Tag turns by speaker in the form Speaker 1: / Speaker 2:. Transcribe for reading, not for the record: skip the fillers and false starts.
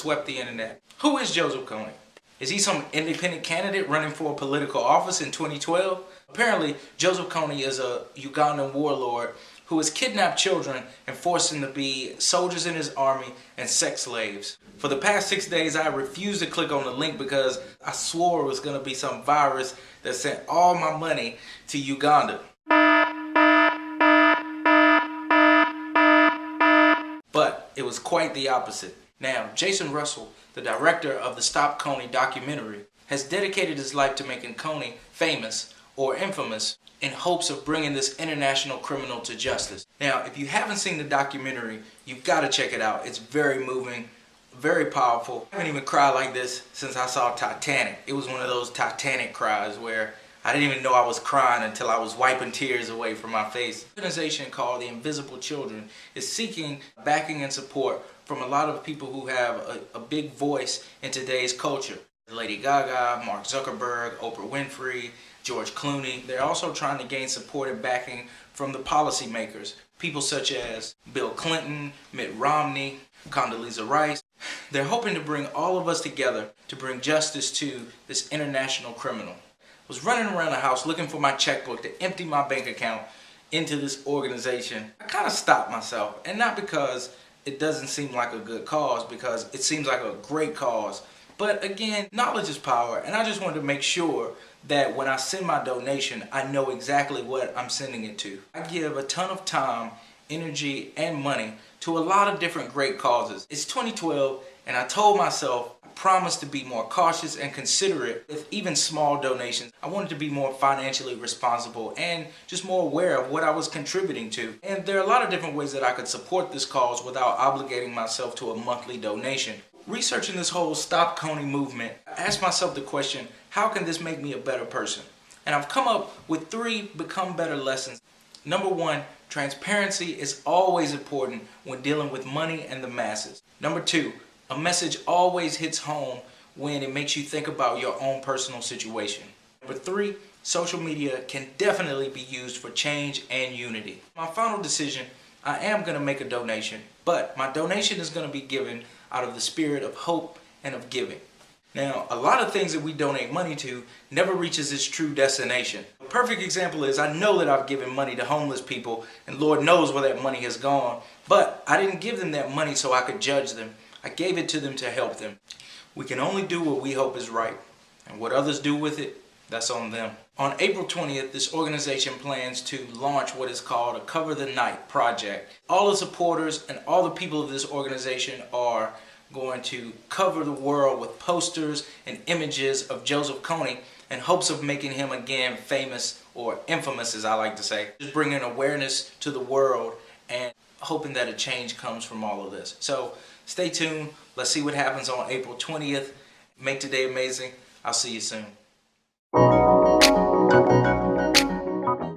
Speaker 1: swept the internet. Who is Joseph Kony? Is he some independent candidate running for a political office in 2012? Apparently, Joseph Kony is a Ugandan warlord who has kidnapped children and forced them to be soldiers in his army and sex slaves. For the past 6 days, I refused to click on the link because I swore it was going to be some virus that sent all my money to Uganda. But it was quite the opposite. Now, Jason Russell, the director of the Stop Kony documentary, has dedicated his life to making Kony famous or infamous in hopes of bringing this international criminal to justice. Now, if you haven't seen the documentary, you've got to check it out. It's very moving, very powerful. I haven't even cried like this since I saw Titanic. It was one of those Titanic cries where I didn't even know I was crying until I was wiping tears away from my face. An organization called the Invisible Children is seeking backing and support from a lot of people who have a big voice in today's culture. Lady Gaga, Mark Zuckerberg, Oprah Winfrey, George Clooney. They're also trying to gain support and backing from the policymakers. People such as Bill Clinton, Mitt Romney, Condoleezza Rice. They're hoping to bring all of us together to bring justice to this international criminal. I was running around the house looking for my checkbook to empty my bank account into this organization. I kind of stopped myself, and not because it doesn't seem like a good cause, because it seems like a great cause. But again, knowledge is power, and I just wanted to make sure that when I send my donation, I know exactly what I'm sending it to. I give a ton of time, energy, and money to a lot of different great causes. It's 2012, and I told myself I promised to be more cautious and considerate with even small donations. I wanted to be more financially responsible and just more aware of what I was contributing to. And there are a lot of different ways that I could support this cause without obligating myself to a monthly donation. Researching this whole Stop Kony movement, I asked myself the question, how can this make me a better person? And I've come up with 3 become better lessons. Number 1, transparency is always important when dealing with money and the masses. Number 2, a message always hits home when it makes you think about your own personal situation. Number 3, social media can definitely be used for change and unity. My final decision, I am going to make a donation, but my donation is going to be given out of the spirit of hope and of giving. Now, a lot of things that we donate money to never reaches its true destination. A perfect example is I know that I've given money to homeless people, and Lord knows where that money has gone, but I didn't give them that money so I could judge them. I gave it to them to help them. We can only do what we hope is right, and what others do with it, that's on them. On April 20th, this organization plans to launch what is called a Cover the Night project. All the supporters and all the people of this organization are going to cover the world with posters and images of Joseph Kony in hopes of making him again famous, or infamous as I like to say. Just bringing awareness to the world and hoping that a change comes from all of this. So stay tuned. Let's see what happens on April 20th. Make today amazing. I'll see you soon.